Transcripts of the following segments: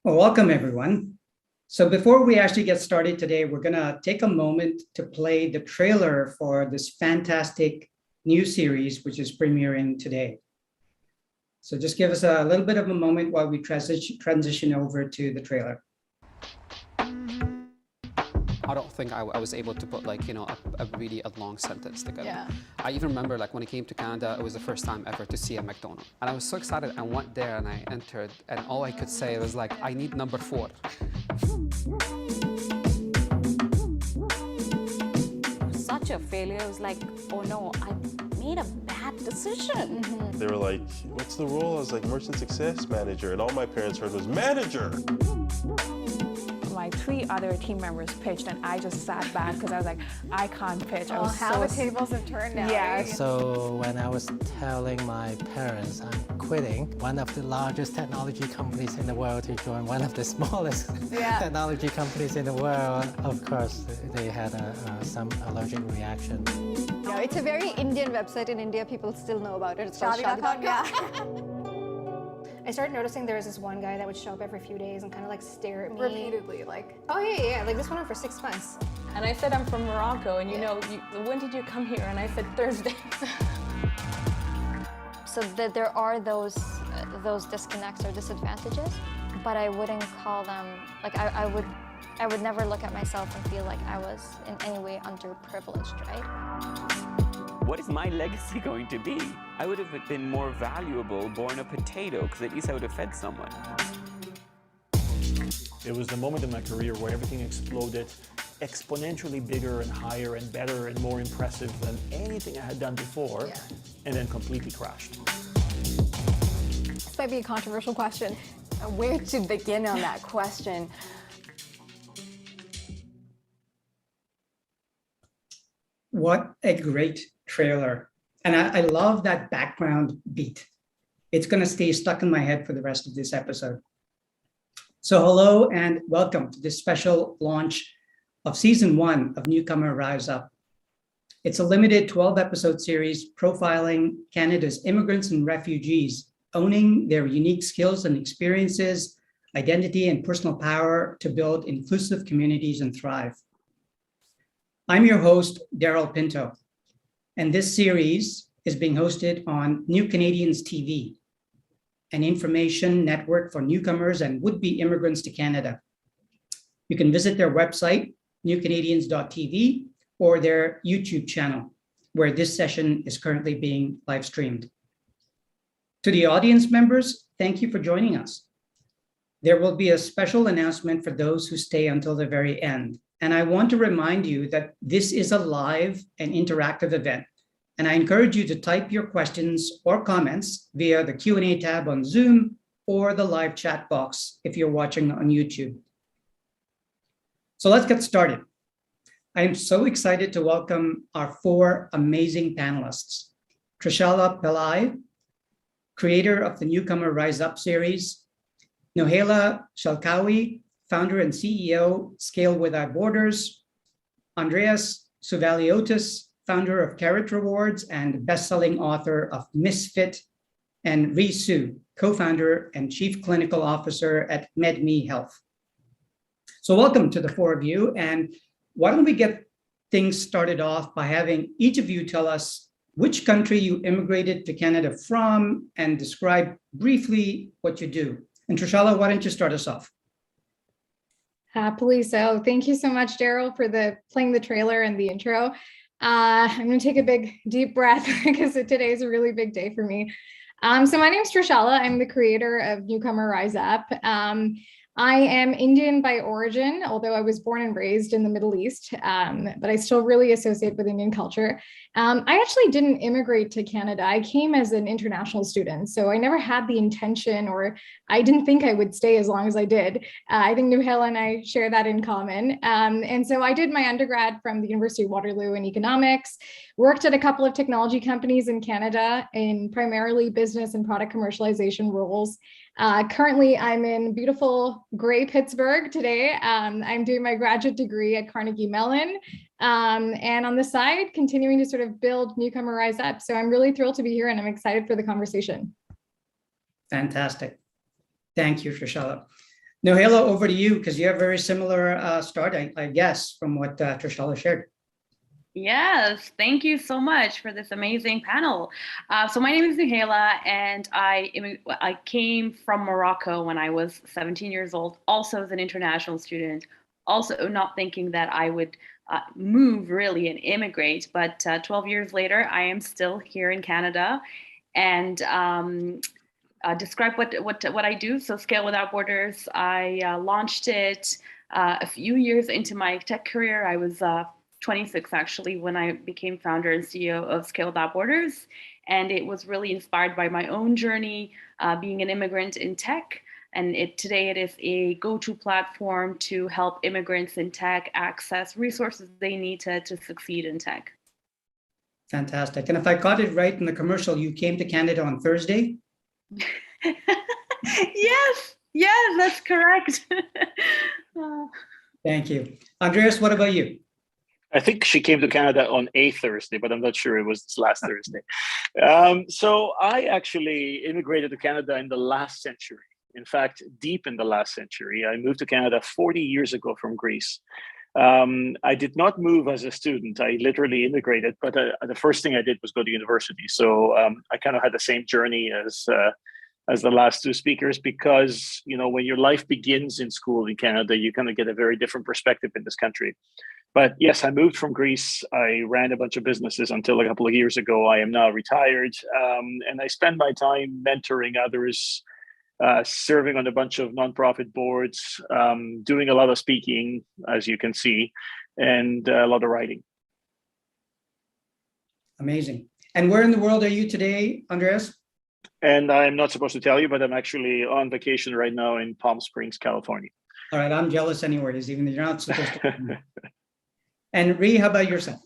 Well, welcome everyone. So before we actually get started today, we're gonna take a moment to play the trailer for this fantastic new series, which is premiering today. So just give us a little bit of a moment while we transition over to the trailer. I don't think I was able to put a really long sentence together. Yeah. I even remember when I came to Canada, it was the first time ever to see a McDonald's. And I was so excited. I went there and I entered and all I could say was I need number 4. Such a failure. It was oh no, I made a bad decision. They were like, what's the role? I was like, merchant success manager. And all my parents heard was manager. My 3 other team members pitched and I just sat back because I was like, I can't pitch. I was how the tables have turned now. Yeah. Right? So when I was telling my parents I'm quitting one of the largest technology companies in the world to join one of the smallest technology companies in the world, of course, they had some allergic reaction. No, it's a very Indian website in India. People still know about it. It's called Shaadi.com. Yeah. I started noticing there was this one guy that would show up every few days and kind of stare at me. Repeatedly, oh yeah, this went on for 6 months. And I said I'm from Morocco and when did you come here? And I said Thursday. So that there are those disconnects or disadvantages, but I wouldn't call them, I would never look at myself and feel like I was in any way underprivileged, right? What is my legacy going to be? I would have been more valuable born a potato because at least I would have fed someone. It was the moment in my career where everything exploded, exponentially bigger and higher and better and more impressive than anything I had done before, and then completely crashed. This might be a controversial question. Where to begin on that question? What a great trailer. And I love that background beat. It's gonna stay stuck in my head for the rest of this episode. So hello and welcome to this special launch of season 1 of Newcomer Rise Up. It's a limited 12-episode series profiling Canada's immigrants and refugees, owning their unique skills and experiences, identity and personal power to build inclusive communities and thrive. I'm your host, Daryl Pinto, and this series is being hosted on New Canadians TV, an information network for newcomers and would-be immigrants to Canada. You can visit their website, newcanadians.tv, or their YouTube channel, where this session is currently being live streamed. To the audience members, thank you for joining us. There will be a special announcement for those who stay until the very end. And I want to remind you that this is a live and interactive event. And I encourage you to type your questions or comments via the Q&A tab on Zoom or the live chat box if you're watching on YouTube. So let's get started. I am so excited to welcome our 4 amazing panelists. Trishala Pillai, creator of the Newcomer Rise Up series, Nohela Shalkawi, founder and CEO, Scale Without Borders, Andreas Souvaliotis, founder of Carrot Rewards and best-selling author of Misfit, and Risu, co-founder and chief clinical officer at MedMe Health. So welcome to the 4 of you, and why don't we get things started off by having each of you tell us which country you immigrated to Canada from and describe briefly what you do. And Trishala, why don't you start us off? Happily so. Thank you so much, Daryl, for playing the trailer and the intro. I'm going to take a big, deep breath because today is a really big day for me. So my name is Trishala. I'm the creator of Newcomer Rise Up. I am Indian by origin, although I was born and raised in the Middle East, but I still really associate with Indian culture. I actually didn't immigrate to Canada. I came as an international student, so I never had the intention, or I didn't think I would stay as long as I did. I think Nuhela and I share that in common. And so I did my undergrad from the University of Waterloo in economics, worked at a couple of technology companies in Canada in primarily business and product commercialization roles. Currently, I'm in beautiful gray Pittsburgh today. I'm doing my graduate degree at Carnegie Mellon. And on the side, continuing to sort of build Newcomer Rise Up. So I'm really thrilled to be here and I'm excited for the conversation. Fantastic. Thank you, Trishala. Nohela, over to you, because you have a very similar start, I guess, from what Trishala shared. Yes, thank you so much for this amazing panel. So my name is Nuhela, and I came from Morocco when I was 17 years old, also as an international student, also not thinking that I would move really and immigrate, but 12 years later, I am still here in Canada, and describe what I do. So Scale Without Borders, I launched it a few years into my tech career. I was 26 actually when I became founder and CEO of Scale Without Borders. And it was really inspired by my own journey being an immigrant in tech. And today it is a go-to platform to help immigrants in tech access resources they need to succeed in tech. Fantastic. And if I got it right in the commercial, you came to Canada on Thursday? Yes, that's correct. Thank you. Andreas, what about you? I think she came to Canada on a Thursday, but I'm not sure it was this last Thursday. So I actually immigrated to Canada in the last century. In fact, deep in the last century. I moved to Canada 40 years ago from Greece. I did not move as a student. I literally immigrated, but the first thing I did was go to university. So I kind of had the same journey as the last two speakers, because when your life begins in school in Canada, you kind of get a very different perspective in this country. But yes, I moved from Greece. I ran a bunch of businesses until a couple of years ago. I am now retired, and I spend my time mentoring others, serving on a bunch of nonprofit boards, doing a lot of speaking, as you can see, and a lot of writing. Amazing. And where in the world are you today, Andreas? And I'm not supposed to tell you, but I'm actually on vacation right now in Palm Springs, California. All right, I'm jealous anyways, even though you're not supposed to. And Ree, how about yourself?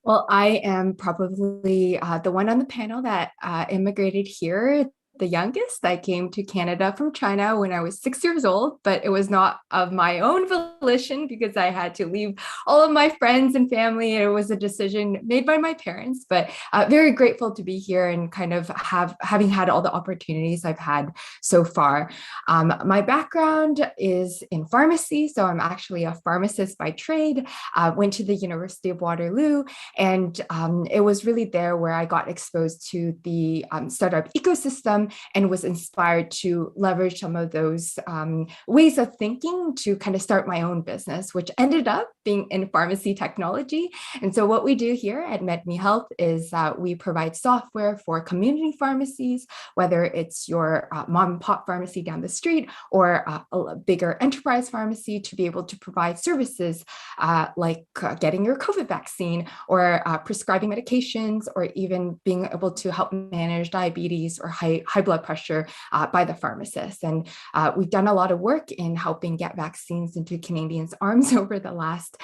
Well, I am probably the one on the panel that immigrated here, the youngest. I came to Canada from China when I was 6 years old, but it was not of my own volition because I had to leave all of my friends and family. It was a decision made by my parents, but very grateful to be here and kind of having had all the opportunities I've had so far. My background is in pharmacy, so I'm actually a pharmacist by trade. Went to the University of Waterloo, and it was really there where I got exposed to the startup ecosystem and was inspired to leverage some of those ways of thinking to kind of start my own business, which ended up being in pharmacy technology. And so what we do here at MedMe Health is we provide software for community pharmacies, whether it's your mom and pop pharmacy down the street or a bigger enterprise pharmacy, to be able to provide services like getting your COVID vaccine or prescribing medications, or even being able to help manage diabetes or high blood pressure by the pharmacist. And we've done a lot of work in helping get vaccines into Canadians' arms over the last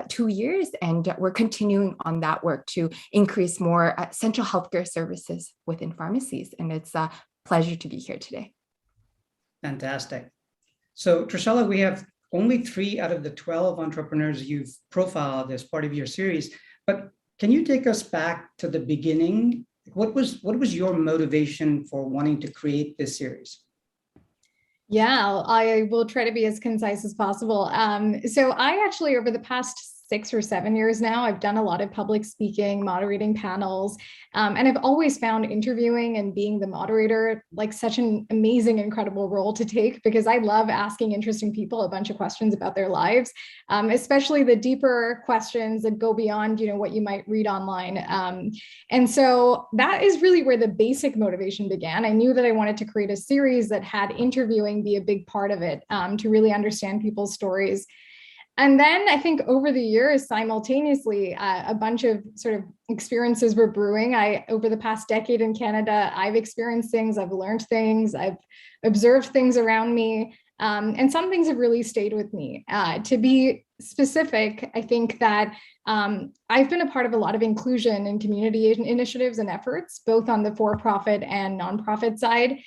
2 years. And we're continuing on that work to increase more essential healthcare services within pharmacies. And it's a pleasure to be here today. Fantastic. So Trishala, we have only 3 out of the 12 entrepreneurs you've profiled as part of your series, but can you take us back to the beginning? What was your motivation for wanting to create this series? Yeah, I will try to be as concise as possible. So I actually, over the past 6 or 7 years now, I've done a lot of public speaking, moderating panels, and I've always found interviewing and being the moderator like such an amazing, incredible role to take, because I love asking interesting people a bunch of questions about their lives, especially the deeper questions that go beyond, what you might read online. And so that is really where the basic motivation began. I knew that I wanted to create a series that had interviewing be a big part of it, to really understand people's stories. And then I think over the years, simultaneously, a bunch of sort of experiences were brewing. Over the past decade in Canada, I've experienced things, I've learned things, I've observed things around me, and some things have really stayed with me. To be specific, I think that I've been a part of a lot of inclusion and community initiatives and efforts, both on the for-profit and nonprofit side.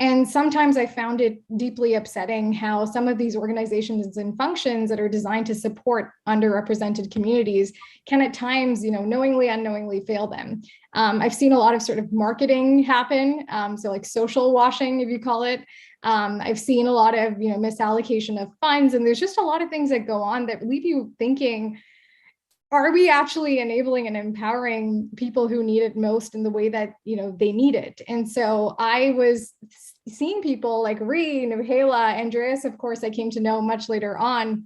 And sometimes I found it deeply upsetting how some of these organizations and functions that are designed to support underrepresented communities can at times, knowingly, unknowingly fail them. I've seen a lot of sort of marketing happen, so like social washing, if you call it, I've seen a lot of, misallocation of funds, and there's just a lot of things that go on that leave you thinking, are we actually enabling and empowering people who need it most in the way that, they need it? And so I was seeing people like Ree, Nuhela, Andreas, of course, I came to know much later on,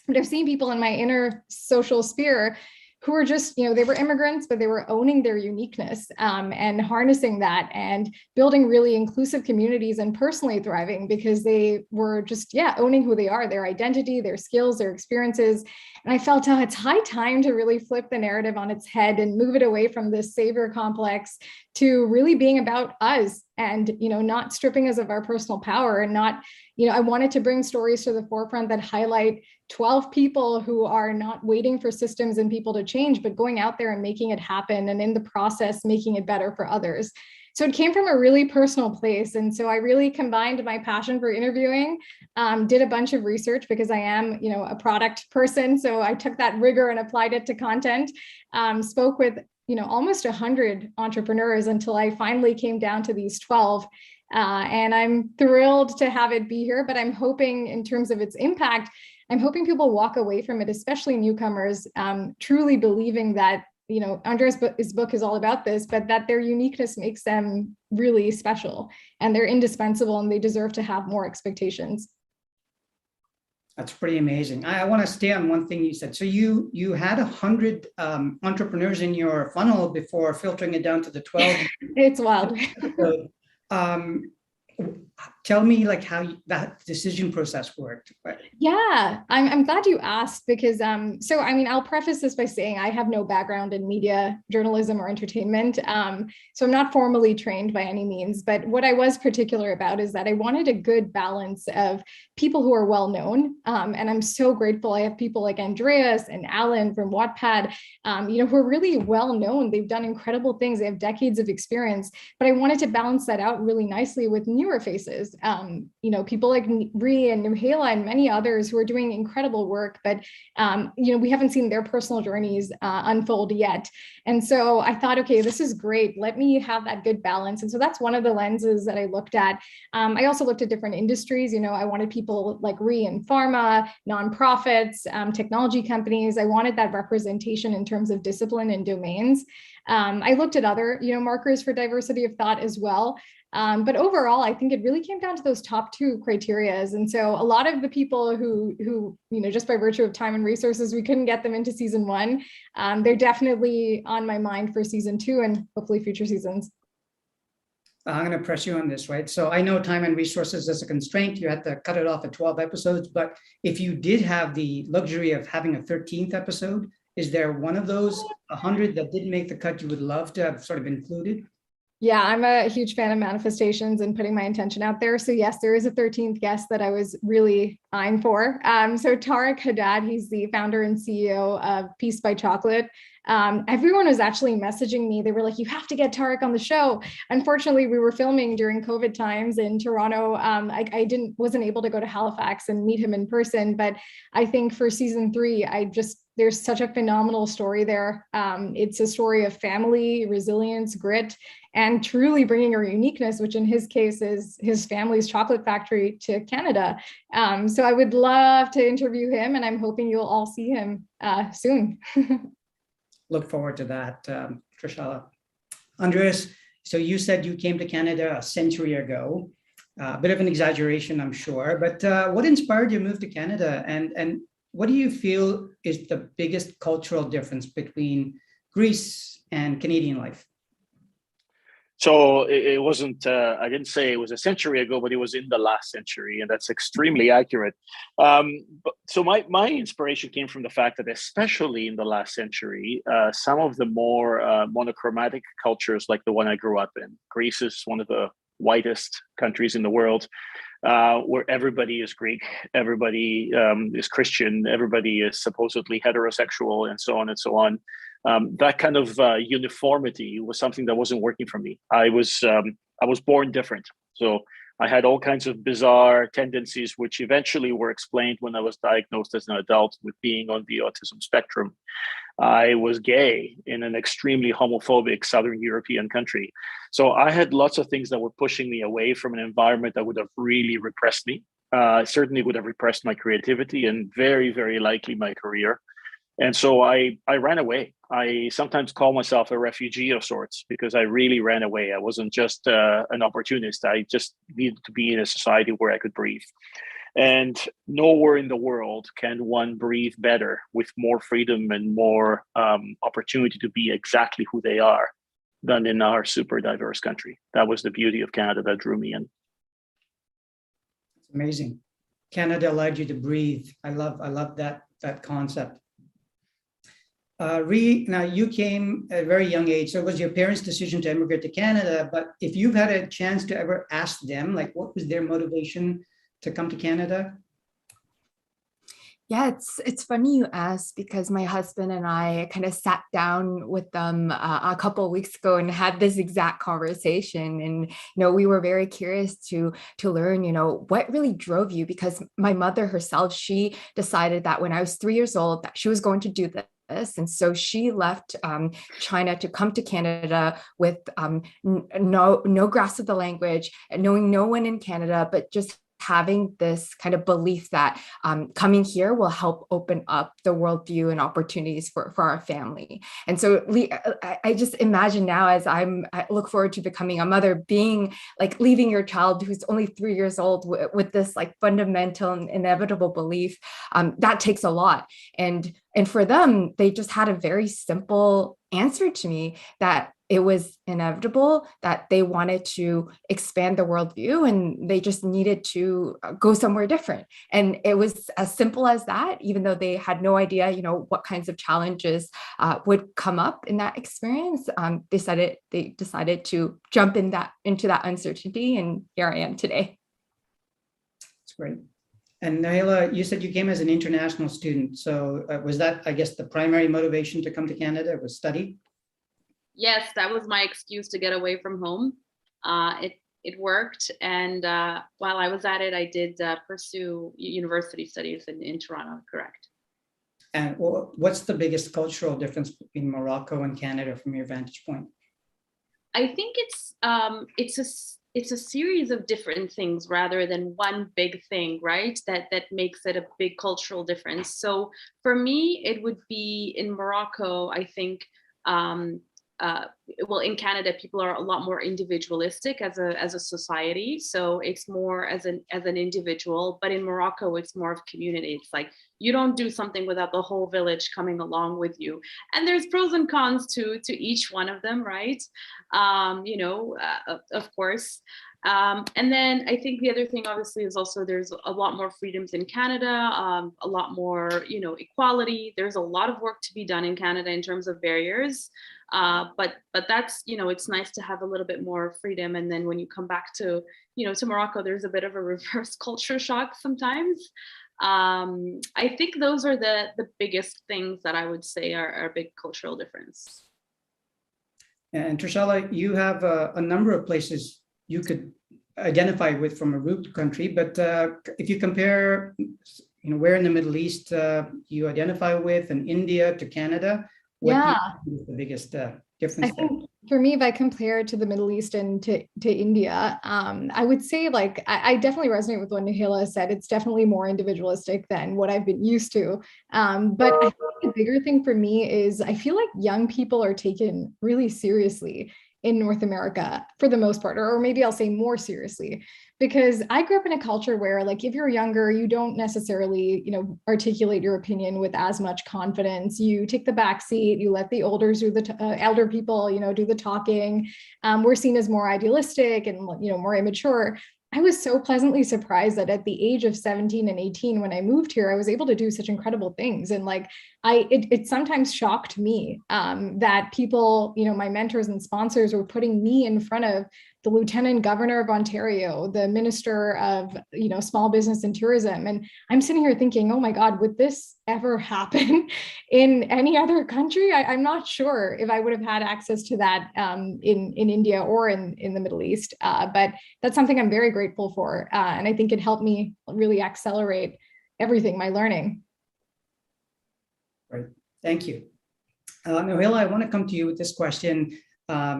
but I've seen people in my inner social sphere who were just, they were immigrants, but they were owning their uniqueness and harnessing that and building really inclusive communities and personally thriving because they were just, owning who they are, their identity, their skills, their experiences. And I felt it's high time to really flip the narrative on its head and move it away from this savior complex to really being about us and, not stripping us of our personal power and not, I wanted to bring stories to the forefront that highlight 12 people who are not waiting for systems and people to change, but going out there and making it happen. And in the process, making it better for others. So it came from a really personal place. And so I really combined my passion for interviewing, did a bunch of research because I am, a product person. So I took that rigor and applied it to content, spoke with, almost 100 entrepreneurs until I finally came down to these 12. And I'm thrilled to have it be here, but I'm hoping in terms of its impact, I'm hoping people walk away from it, especially newcomers, truly believing that, Andreas' book is all about this, but that their uniqueness makes them really special and they're indispensable and they deserve to have more expectations. That's pretty amazing. I want to stay on one thing you said. So you had 100 entrepreneurs in your funnel before filtering it down to the 12. It's wild. So, tell me how that decision process worked. Yeah, I'm glad you asked because, I'll preface this by saying I have no background in media, journalism, or entertainment. So I'm not formally trained by any means, but what I was particular about is that I wanted a good balance of people who are well-known. And I'm so grateful. I have people like Andreas and Alan from Wattpad, who are really well-known. They've done incredible things. They have decades of experience, but I wanted to balance that out really nicely with newer faces. People like Ree and Nuhela and many others who are doing incredible work, but we haven't seen their personal journeys unfold yet. And so I thought, okay, this is great. Let me have that good balance. And so that's one of the lenses that I looked at. I also looked at different industries. I wanted people like Ree in pharma, nonprofits, technology companies. I wanted that representation in terms of discipline and domains. I looked at other, markers for diversity of thought as well. But overall, I think it really came down to those top two criterias. And so a lot of the people who, just by virtue of time and resources, we couldn't get them into season 1. They're definitely on my mind for season 2 and hopefully future seasons. I'm going to press you on this, right? So I know time and resources is a constraint. You had to cut it off at 12 episodes. But if you did have the luxury of having a 13th episode, is there one of those 100 that didn't make the cut you would love to have sort of included? Yeah, I'm a huge fan of manifestations and putting my intention out there. So yes, there is a 13th guest that I was really eyeing for. So Tariq Haddad, he's the founder and CEO of Peace by Chocolate. Everyone was actually messaging me. They were like, you have to get Tariq on the show. Unfortunately, we were filming during COVID times in Toronto. I wasn't able to go to Halifax and meet him in person, but I think for season 3, there's such a phenomenal story there. It's a story of family, resilience, grit, and truly bringing a uniqueness, which in his case is his family's chocolate factory, to Canada. So I would love to interview him, and I'm hoping you'll all see him soon. Look forward to that, Trishala. Andreas, so you said you came to Canada a century ago. A bit of an exaggeration, I'm sure, but what inspired you to move to Canada? And what do you feel is the biggest cultural difference between Greece and Canadian life? So it wasn't, I didn't say it was a century ago, but it was in the last century, and that's extremely accurate. So my inspiration came from the fact that, especially in the last century, some of the more monochromatic cultures, like the one I grew up in, Greece is one of the whitest countries in the world, where everybody is Greek, everybody is Christian, everybody is supposedly heterosexual, and so on and so on. That kind of uniformity was something that wasn't working for me. I was born different. So I had all kinds of bizarre tendencies, which eventually were explained when I was diagnosed as an adult with being on the autism spectrum. I was gay in an extremely homophobic Southern European country. So I had lots of things that were pushing me away from an environment that would have really repressed me. Certainly would have repressed my creativity and very, very likely my career. And so I ran away. I sometimes call myself a refugee of sorts because I really ran away. I wasn't just an opportunist. I just needed to be in a society where I could breathe. And nowhere in the world can one breathe better with more freedom and more opportunity to be exactly who they are than in our super diverse country. That was the beauty of Canada that drew me in. It's amazing. Canada allowed you to breathe. I love that concept. Now you came at a very young age, so it was your parents' decision to immigrate to Canada, but if you've had a chance to ever ask them, like what was their motivation to come to Canada? Yeah, it's funny you ask, because my husband and I kind of sat down with them a couple of weeks ago and had this exact conversation. And we were very curious to learn, what really drove you, because my mother herself, she decided that when I was 3 years old that she was going to do this. And so she left China to come to Canada with no grasp of the language, and knowing no one in Canada, but just having this kind of belief that coming here will help open up the worldview and opportunities for our family. And so I just imagine now, as I look forward to becoming a mother, being like leaving your child who's only 3 years old with this like fundamental and inevitable belief, that takes a lot. And for them, they just had a very simple answer to me that it was inevitable, that they wanted to expand the worldview and they just needed to go somewhere different. And it was as simple as that, even though they had no idea, what kinds of challenges would come up in that experience. They decided to jump into that uncertainty, and here I am today. That's great. And Nahila, you said you came as an international student. So was that, I guess, the primary motivation to come to Canada, was study? Yes, that was my excuse to get away from home. It worked. And while I was at it, I did pursue university studies in Toronto, correct. And what's the biggest cultural difference between Morocco and Canada from your vantage point? I think it's a series of different things rather than one big thing, right? That makes it a big cultural difference. So for me, it would be in Morocco, I think, well, in Canada, people are a lot more individualistic as a society. So it's more as an individual, but in Morocco, it's more of community. It's like you don't do something without the whole village coming along with you. And there's pros and cons to each one of them, right? Of course. And then I think the other thing, obviously, is also there's a lot more freedoms in Canada, a lot more, equality. There's a lot of work to be done in Canada in terms of barriers. But that's, it's nice to have a little bit more freedom. And then when you come back to Morocco, there's a bit of a reverse culture shock sometimes. I think those are the biggest things that I would say are a big cultural difference. And Trishala, you have a number of places you could identify with from a root country, but if you compare, where in the Middle East you identify with, and India to Canada, what is the biggest difference? I think for me, if I compare to the Middle East and to India, I would say I definitely resonate with what Nahila said. It's definitely more individualistic than what I've been used to. But I think the bigger thing for me is I feel like young people are taken really seriously in North America for the most part, or maybe I'll say more seriously, because I grew up in a culture where if you're younger, you don't necessarily, articulate your opinion with as much confidence. You take the back seat, you let the elders do elder people, do the talking. We're seen as more idealistic and, more immature. I was so pleasantly surprised that at the age of 17 and 18, when I moved here, I was able to do such incredible things. And it sometimes shocked me that people, my mentors and sponsors were putting me in front of the Lieutenant Governor of Ontario, the Minister of, Small Business and Tourism. And I'm sitting here thinking, oh my God, would this ever happen in any other country? I'm not sure if I would have had access to that in India or in the Middle East. But that's something I'm very grateful for. And I think it helped me really accelerate everything, my learning. Right. Thank you. Nohila, I want to come to you with this question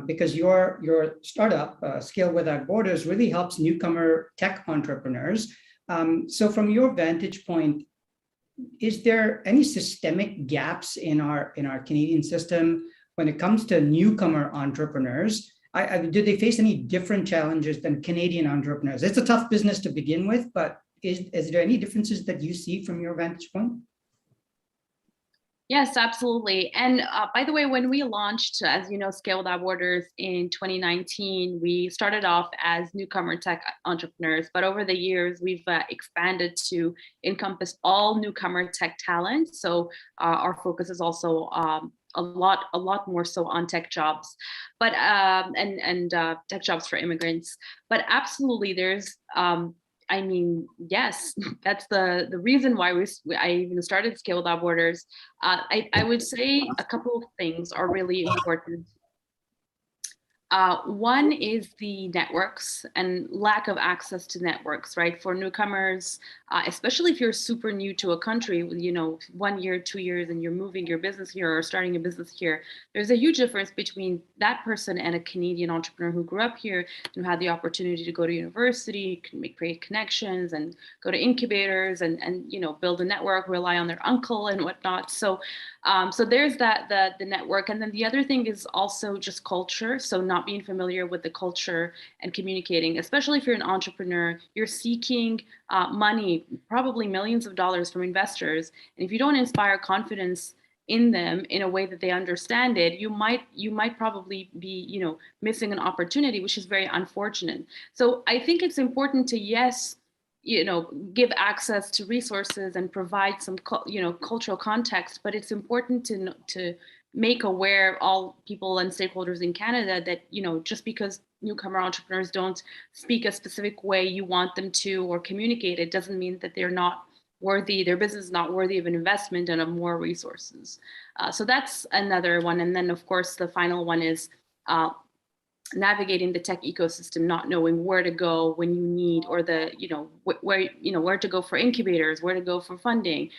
because your startup, Scale Without Borders, really helps newcomer tech entrepreneurs. So from your vantage point, is there any systemic gaps in our Canadian system when it comes to newcomer entrepreneurs? Do they face any different challenges than Canadian entrepreneurs? It's a tough business to begin with, but is there any differences that you see from your vantage point? Yes, absolutely. And by the way, when we launched, as you know, Scale Without Borders in 2019, we started off as newcomer tech entrepreneurs, but over the years, we've expanded to encompass all newcomer tech talent. So our focus is also a lot more so on tech jobs, but and tech jobs for immigrants. But absolutely, there's yes, that's the reason why I even started Scale Without Borders. I would say a couple of things are really important. One is the networks and lack of access to networks, right? For newcomers, especially if you're super new to a country, 1 year, 2 years, and you're moving your business here or starting a business here, there's a huge difference between that person and a Canadian entrepreneur who grew up here and had the opportunity to go to university, can make great connections and go to incubators and build a network, rely on their uncle and whatnot. So there's the network. And then the other thing is also just culture. So not being familiar with the culture and communicating, especially if you're an entrepreneur, you're seeking money, probably millions of dollars from investors. And if you don't inspire confidence in them in a way that they understand it, you might probably be, missing an opportunity, which is very unfortunate. So I think it's important to, yes, give access to resources and provide some, cultural context, but it's important to make aware all people and stakeholders in Canada that, just because newcomer entrepreneurs don't speak a specific way you want them to or communicate, it doesn't mean that they're not worthy, their business is not worthy of an investment and of more resources. So that's another one. And then of course, the final one is navigating the tech ecosystem, not knowing where to go when you need, or where to go for incubators, where to go for funding,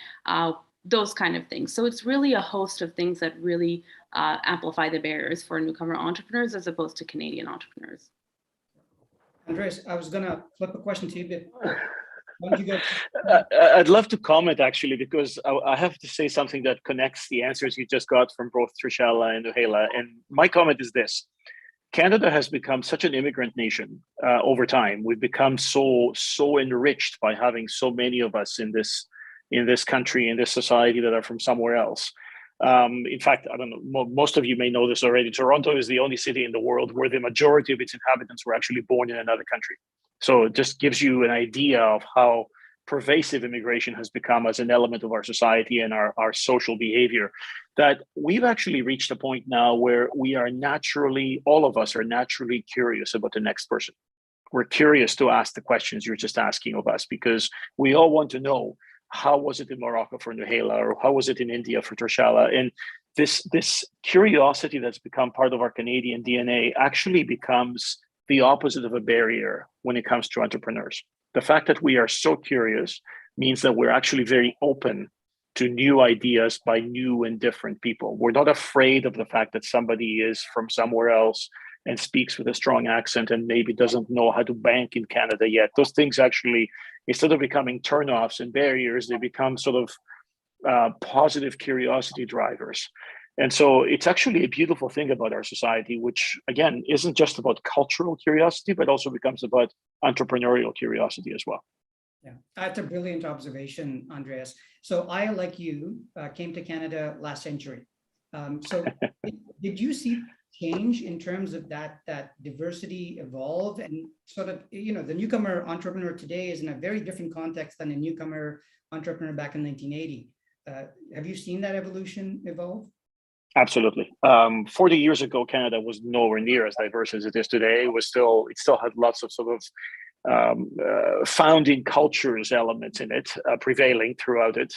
those kind of things. So it's really a host of things that really amplify the barriers for newcomer entrepreneurs as opposed to Canadian entrepreneurs. Andreas, I was gonna flip a question to you, but why don't you go? I'd love to comment actually, because I have to say something that connects the answers you just got from both Trishala and Nohila. And my comment is this: Canada has become such an immigrant nation over time. We've become so enriched by having so many of us in this country, in this society, that are from somewhere else. In fact, I don't know, most of you may know this already. Toronto is the only city in the world where the majority of its inhabitants were actually born in another country. So it just gives you an idea of how pervasive immigration has become as an element of our society and our social behavior, that we've actually reached a point now where we are naturally, all of us are naturally curious about the next person. We're curious to ask the questions you're just asking of us, because we all want to know, how was it in Morocco for Nohila, or how was it in India for Trishala? And this curiosity that's become part of our Canadian DNA actually becomes the opposite of a barrier when it comes to entrepreneurs. The fact that we are so curious means that we're actually very open to new ideas by new and different people. We're not afraid of the fact that somebody is from somewhere else and speaks with a strong accent and maybe doesn't know how to bank in Canada yet. Those things actually, instead of becoming turnoffs and barriers, they become sort of positive curiosity drivers. And so it's actually a beautiful thing about our society, which again, isn't just about cultural curiosity, but also becomes about entrepreneurial curiosity as well. Yeah, that's a brilliant observation, Andreas. So I, like you, came to Canada last century. So did you see change in terms of that diversity evolve, and sort of, the newcomer entrepreneur today is in a very different context than a newcomer entrepreneur back in 1980. Have you seen that evolution evolve? Absolutely. 40 years ago, Canada was nowhere near as diverse as it is today. It still had lots of sort of founding cultures elements in it, prevailing throughout it.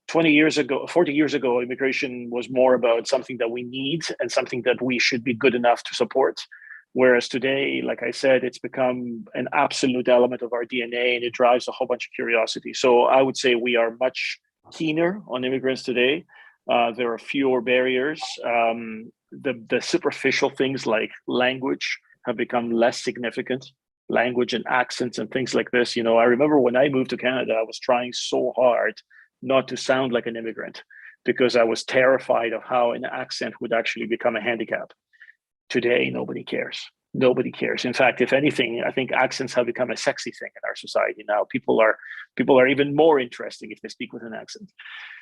40 years ago, immigration was more about something that we need and something that we should be good enough to support. Whereas today, like I said, it's become an absolute element of our DNA, and it drives a whole bunch of curiosity. So I would say we are much keener on immigrants today. There are fewer barriers. The superficial things like language have become less significant. Language and accents and things like this. You know, I remember when I moved to Canada, I was trying so hard not to sound like an immigrant because I was terrified of how an accent would actually become a handicap. Today, nobody cares. Nobody cares. In fact, if anything, I think accents have become a sexy thing in our society now. People are even more interesting if they speak with an accent.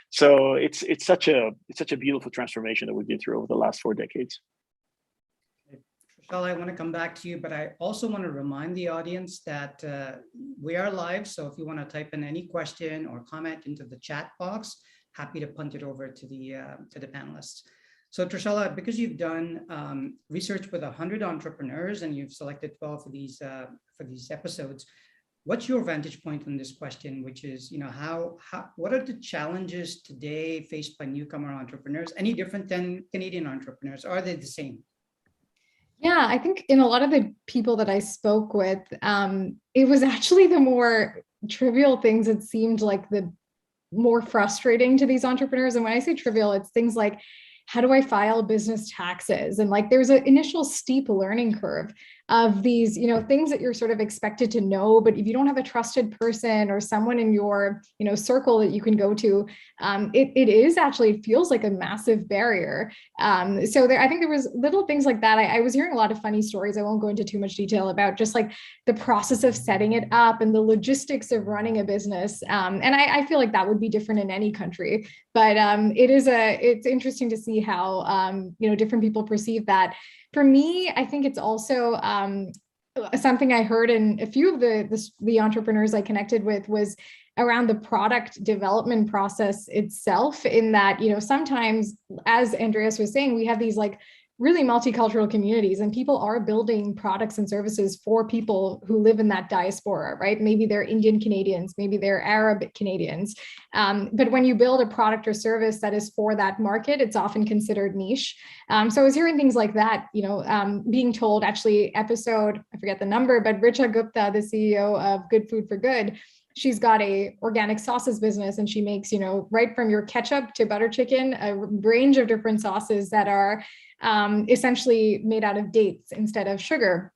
So it's such a beautiful transformation that we've been through over the last 4 decades. Trishala, I want to come back to you, but I also want to remind the audience that we are live. So if you want to type in any question or comment into the chat box, happy to punt it over to the panelists. So Trishala, because you've done research with 100 entrepreneurs and you've selected 12 for these episodes, what's your vantage point on this question, which is, you know, what are the challenges today faced by newcomer entrepreneurs? Any different than Canadian entrepreneurs? Are they the same? Yeah, I think in a lot of the people that I spoke with, it was actually the more trivial things that seemed like the more frustrating to these entrepreneurs. And when I say trivial, it's things like, how do I file business taxes? And like, there's an initial steep learning curve of these, you know, things that you're sort of expected to know, but if you don't have a trusted person or someone in your, you know, circle that you can go to, it feels like a massive barrier. So I think there was little things like that. I was hearing a lot of funny stories. I won't go into too much detail about just like the process of setting it up and the logistics of running a business. And I feel like that would be different in any country, but it's interesting to see how, you know, different people perceive that. For me, I think it's also something I heard in a few of the entrepreneurs I connected with was around the product development process itself, in that, you know, sometimes, as Andreas was saying, we have these like really multicultural communities and people are building products and services for people who live in that diaspora, right? Maybe they're Indian Canadians, maybe they're Arab Canadians. But when you build a product or service that is for that market, it's often considered niche. So I was hearing things like that, you know, being told, actually episode, I forget the number, but Richa Gupta, the CEO of Good Food for Good, she's got a organic sauces business and she makes, you know, right from your ketchup to butter chicken, a range of different sauces that are essentially made out of dates instead of sugar.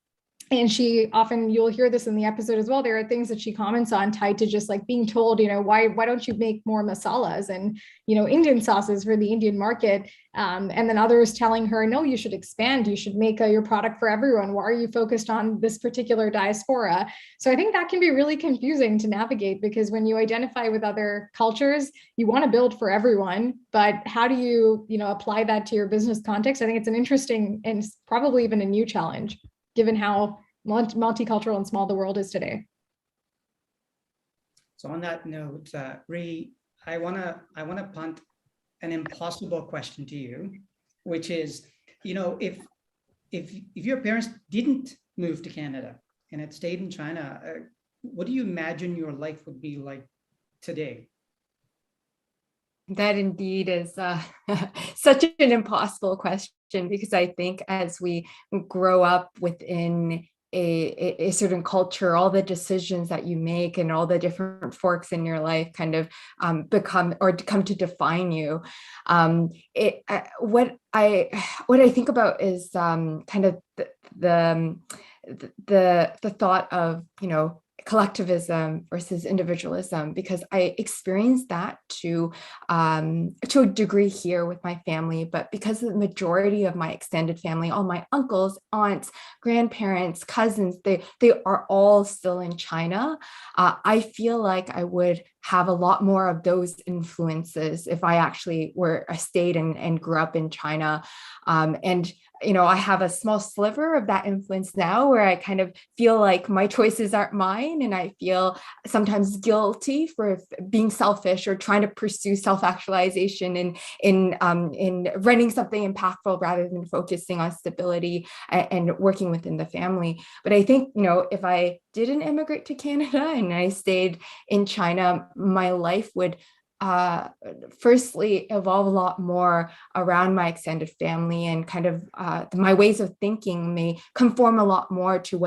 And she often, you'll hear this in the episode as well, there are things that she comments on tied to just like being told, you know, why don't you make more masalas and, you know, Indian sauces for the Indian market? And then others telling her, no, you should expand, you should make your product for everyone. Why are you focused on this particular diaspora? So I think that can be really confusing to navigate, because when you identify with other cultures, you want to build for everyone, but how do you, you know, apply that to your business context? I think it's an interesting and probably even a new challenge, given how multicultural and small the world is today. So on that note, Ree, I wanna punt an impossible question to you, which is, you know, if your parents didn't move to Canada and had stayed in China, what do you imagine your life would be like today? That indeed is such an impossible question, because I think as we grow up within a certain culture, all the decisions that you make and all the different forks in your life kind of come to define you. What I think about is kind of the thought of, you know, collectivism versus individualism, because I experienced that to a degree here with my family, but because the majority of my extended family, all my uncles, aunts, grandparents, cousins, they are all still in China. I feel like I would have a lot more of those influences if I actually stayed and grew up in China. And I have a small sliver of that influence now where I kind of feel like my choices aren't mine. And I feel sometimes guilty for being selfish or trying to pursue self-actualization in running something impactful rather than focusing on stability and working within the family. But I think, if I didn't immigrate to Canada and I stayed in China, my life would firstly evolve a lot more around my extended family, and kind of my ways of thinking may conform a lot more to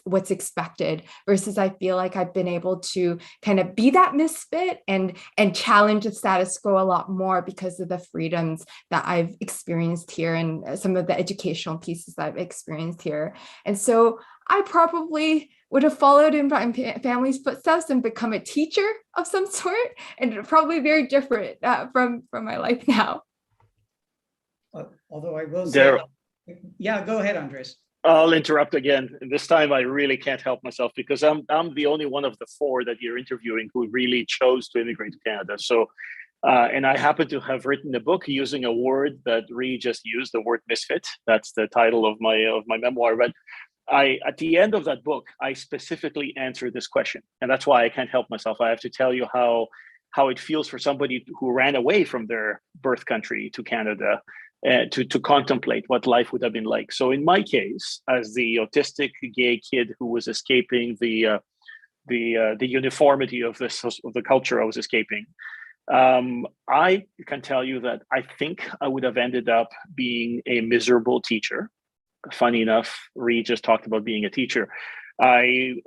what's expected, versus I feel like I've been able to kind of be that misfit and challenge the status quo a lot more because of the freedoms that I've experienced here and some of the educational pieces that I've experienced here. And so I probably would have followed in my family's footsteps and become a teacher of some sort, and probably very different from my life now. Although I will say, yeah, go ahead, Andreas. I'll interrupt again. This time I really can't help myself, because I'm the only one of the four that you're interviewing who really chose to immigrate to Canada. So, and I happen to have written a book using a word that Ree just used, the word misfit. That's the title of my memoir. But at the end of that book, I specifically answer this question, and that's why I can't help myself. I have to tell you how it feels for somebody who ran away from their birth country to Canada to contemplate what life would have been like. So in my case, as the autistic gay kid who was escaping the uniformity of the culture I was escaping, I can tell you that I think I would have ended up being a miserable teacher. Funny enough, Ree just talked about being a teacher.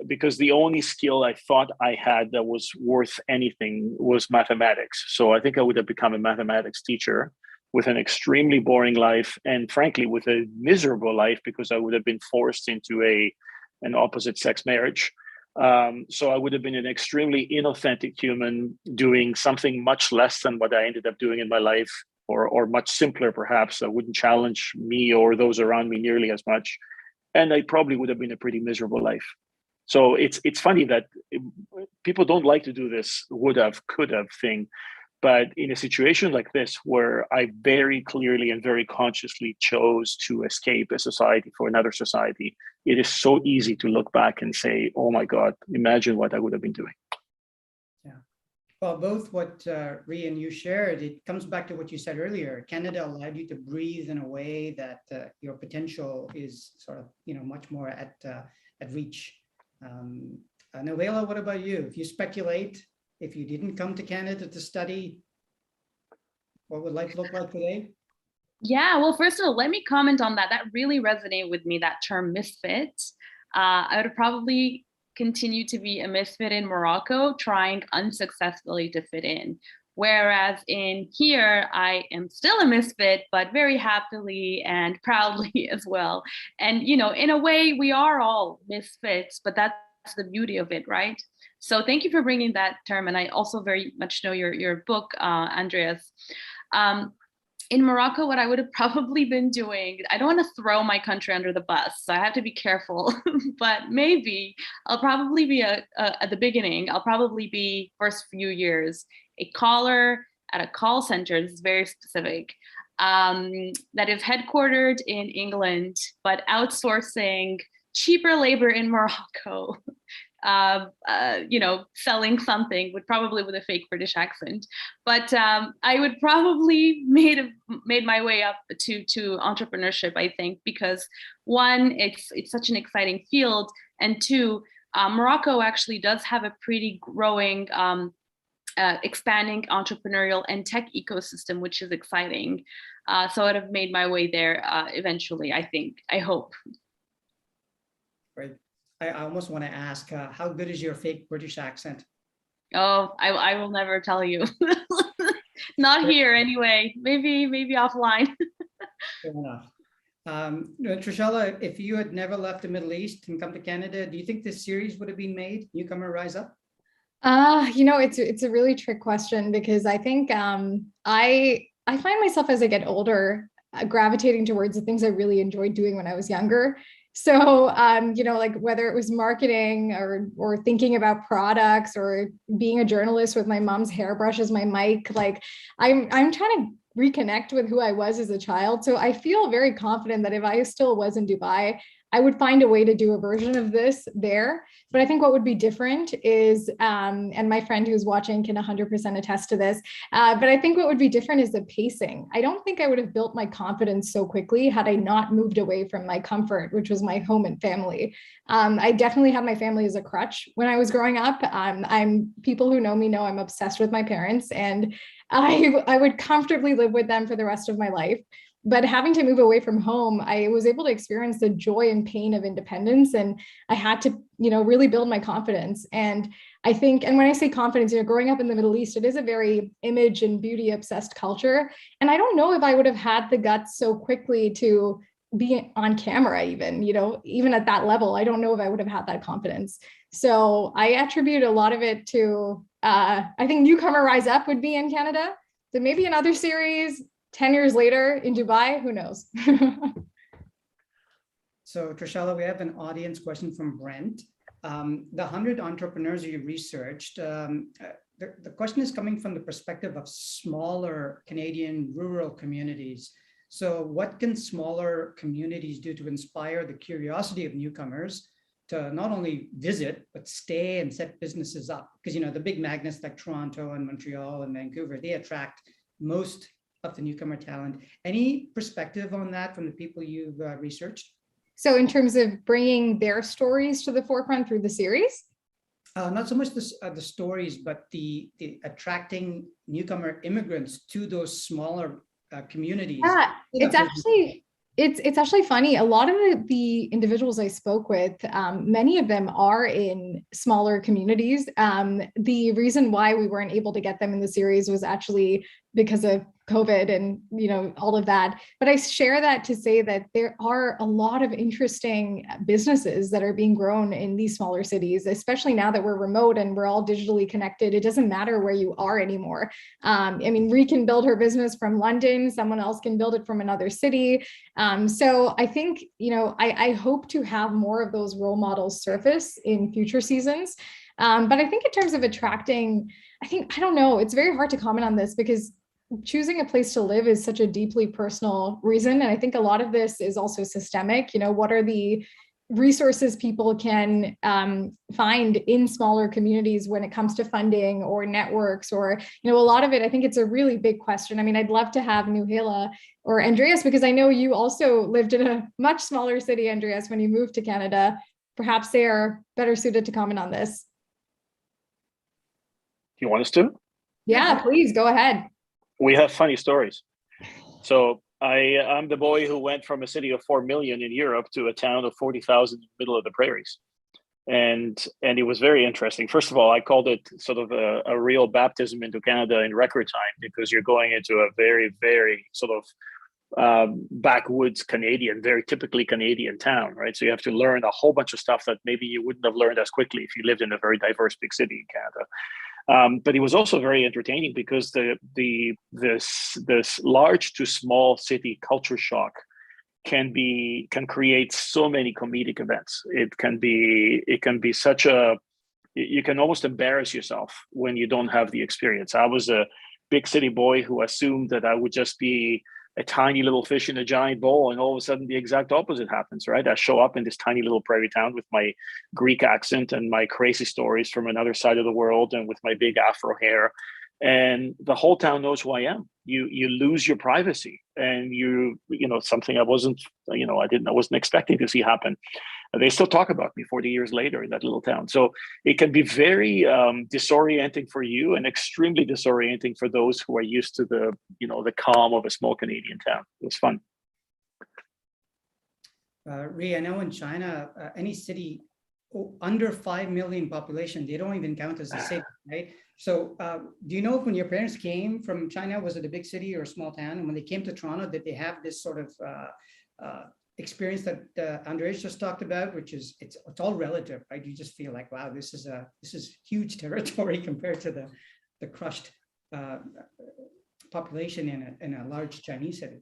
Because the only skill I thought I had that was worth anything was mathematics. So I think I would have become a mathematics teacher with an extremely boring life, and frankly, with a miserable life, because I would have been forced into an opposite sex marriage. So I would have been an extremely inauthentic human doing something much less than what I ended up doing in my life. Or much simpler, perhaps, that wouldn't challenge me or those around me nearly as much. And I probably would have been a pretty miserable life. So it's funny that people don't like to do this would have, could have thing. But in a situation like this, where I very clearly and very consciously chose to escape a society for another society, it is so easy to look back and say, oh my God, imagine what I would have been doing. Well, both what Ree and you shared, it comes back to what you said earlier. Canada allowed you to breathe in a way that your potential is sort of, much more at reach. Novella, what about you? If you speculate, if you didn't come to Canada to study, what would life look like today? Yeah, well, first of all, let me comment on that. That really resonated with me, that term misfit. I would probably continue to be a misfit in Morocco, trying unsuccessfully to fit in. Whereas in here, I am still a misfit, but very happily and proudly as well. And, in a way, we are all misfits, but that's the beauty of it, right? So thank you for bringing that term. And I also very much know your book, Andreas. In Morocco, what I would have probably been doing, I don't want to throw my country under the bus, so I have to be careful, but maybe I'll probably be at the beginning, I'll probably be first few years, a caller at a call center. This is very specific, that is headquartered in England, but outsourcing cheaper labor in Morocco. Selling something with a fake British accent, but I would probably made my way up to entrepreneurship, I think, because one, it's such an exciting field, and two, Morocco actually does have a pretty growing, expanding entrepreneurial and tech ecosystem, which is exciting. So I'd have made my way there eventually, I hope. Right. I almost want to ask, how good is your fake British accent? Oh, I will never tell you. Not here anyway. Maybe offline. Fair enough. Trishala, if you had never left the Middle East and come to Canada, do you think this series would have been made, Newcomer Rise Up? It's a really trick question, because I think I find myself as I get older gravitating towards the things I really enjoyed doing when I was younger. So, like whether it was marketing or thinking about products or being a journalist with my mom's hairbrush as my mic, like I'm trying to reconnect with who I was as a child. So I feel very confident that if I still was in Dubai, I would find a way to do a version of this there. But I think what would be different is, and my friend who's watching can 100% attest to this, but I think what would be different is the pacing. I don't think I would have built my confidence so quickly had I not moved away from my comfort, which was my home and family. I definitely had my family as a crutch when I was growing up. People who know me know I'm obsessed with my parents, and I would comfortably live with them for the rest of my life. But having to move away from home, I was able to experience the joy and pain of independence. And I had to, really build my confidence. And I think, and when I say confidence, growing up in the Middle East, it is a very image and beauty obsessed culture. And I don't know if I would have had the guts so quickly to be on camera, even at that level. I don't know if I would have had that confidence. So I attribute a lot of it to, I think Newcomer Rise Up would be in Canada. So maybe another series 10 years later in Dubai, who knows? So Trishala, we have an audience question from Brent. The 100 entrepreneurs you researched, the question is coming from the perspective of smaller Canadian rural communities. So what can smaller communities do to inspire the curiosity of newcomers to not only visit, but stay and set businesses up? Because, the big magnets like Toronto and Montreal and Vancouver, they attract most of the newcomer talent. Any perspective on that from the people you've researched? So in terms of bringing their stories to the forefront through the series? Not so much the stories, but the attracting newcomer immigrants to those smaller communities. Yeah, it's actually funny. A lot of the individuals I spoke with, many of them are in smaller communities. The reason why we weren't able to get them in the series was actually because of COVID and, all of that. But I share that to say that there are a lot of interesting businesses that are being grown in these smaller cities, especially now that we're remote and we're all digitally connected. It doesn't matter where you are anymore. Ree can build her business from London. Someone else can build it from another city. So I think, I hope to have more of those role models surface in future seasons. But I think in terms of attracting, I don't know, it's very hard to comment on this because choosing a place to live is such a deeply personal reason. And I think a lot of this is also systemic. What are the resources people can find in smaller communities when it comes to funding or networks or, a lot of it, I think it's a really big question. I'd love to have Newhala or Andreas, because I know you also lived in a much smaller city, Andreas, when you moved to Canada. Perhaps they are better suited to comment on this. Do you want us to? Yeah, please go ahead. We have funny stories. So I'm the boy who went from a city of 4 million in Europe to a town of 40,000 in the middle of the prairies. And it was very interesting. First of all, I called it sort of a real baptism into Canada in record time, because you're going into a very, very sort of backwoods Canadian, very typically Canadian town, right? So you have to learn a whole bunch of stuff that maybe you wouldn't have learned as quickly if you lived in a very diverse big city in Canada. But it was also very entertaining because this large to small city culture shock can create so many comedic events. It can be such you can almost embarrass yourself when you don't have the experience. I was a big city boy who assumed that I would just be a tiny little fish in a giant bowl, and all of a sudden the exact opposite happens, right? I show up in this tiny little prairie town with my Greek accent and my crazy stories from another side of the world and with my big afro hair, and the whole town knows who I am. You lose your privacy, and something I wasn't expecting to see happen. They still talk about me 40 years later in that little town. So it can be very disorienting for you and extremely disorienting for those who are used to the calm of a small Canadian town. It was fun. Rhea, I know in China, any city under 5 million population, they don't even count as a city, right? So do you know if when your parents came from China, was it a big city or a small town? And when they came to Toronto, did they have this sort of experience that Andreas just talked about, which is it's all relative, right? You just feel like, wow, this is huge territory compared to the crushed population in a large Chinese city.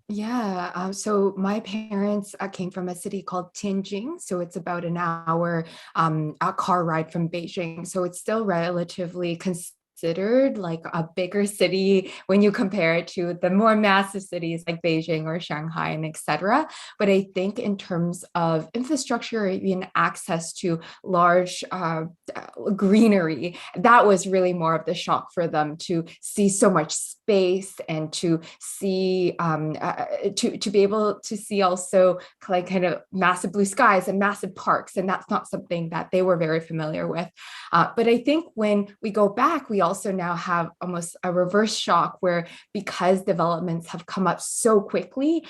Yeah, so my parents came from a city called Tianjin, so it's about an hour a car ride from Beijing. So it's still relatively considered like a bigger city when you compare it to the more massive cities like Beijing or Shanghai and etc. But I think in terms of infrastructure, even access to large greenery, that was really more of the shock for them, to see so much space and to see to be able to see also like kind of massive blue skies and massive parks, and that's not something that they were very familiar with. But I think when we go back, we also now have almost a reverse shock where, because developments have come up so quickly,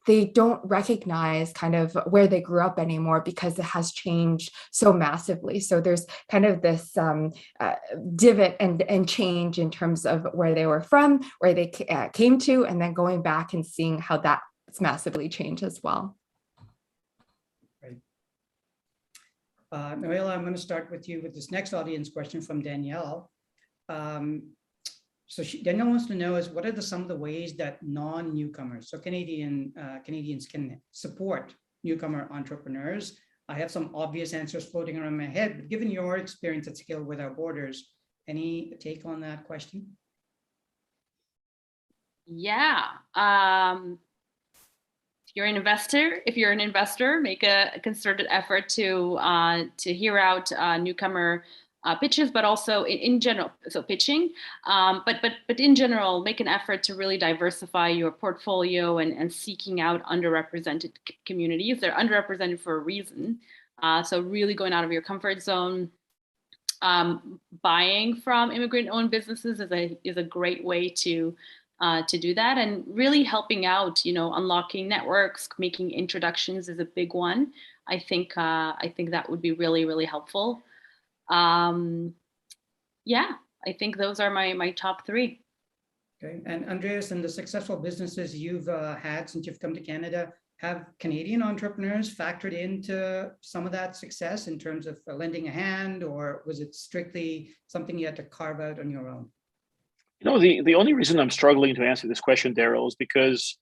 they don't recognize kind of where they grew up anymore, because it has changed so massively. So there's kind of this divot and change in terms of where they were from, where they came to, and then going back and seeing how that's massively changed as well. Noela, I'm going to start with you with this next audience question from Danielle. Danielle wants to know is, what are some of the ways that non-newcomers, so Canadians can support newcomer entrepreneurs? I have some obvious answers floating around my head, but given your experience at Scale Without Borders, any take on that question? Yeah. If you're an investor, make a concerted effort to hear out newcomer pitches, but also in general, so pitching, but in general, make an effort to really diversify your portfolio and seeking out underrepresented communities. They're underrepresented for a reason. So really going out of your comfort zone. Buying from immigrant-owned businesses is a great way to do that, and really helping out, unlocking networks, making introductions is a big one. I think that would be really, really helpful. Yeah, I think those are my top three. Okay, and Andreas, and the successful businesses you've had since you've come to Canada, have Canadian entrepreneurs factored into some of that success in terms of lending a hand, or was it strictly something you had to carve out on your own? The only reason I'm struggling to answer this question, Daryl, is because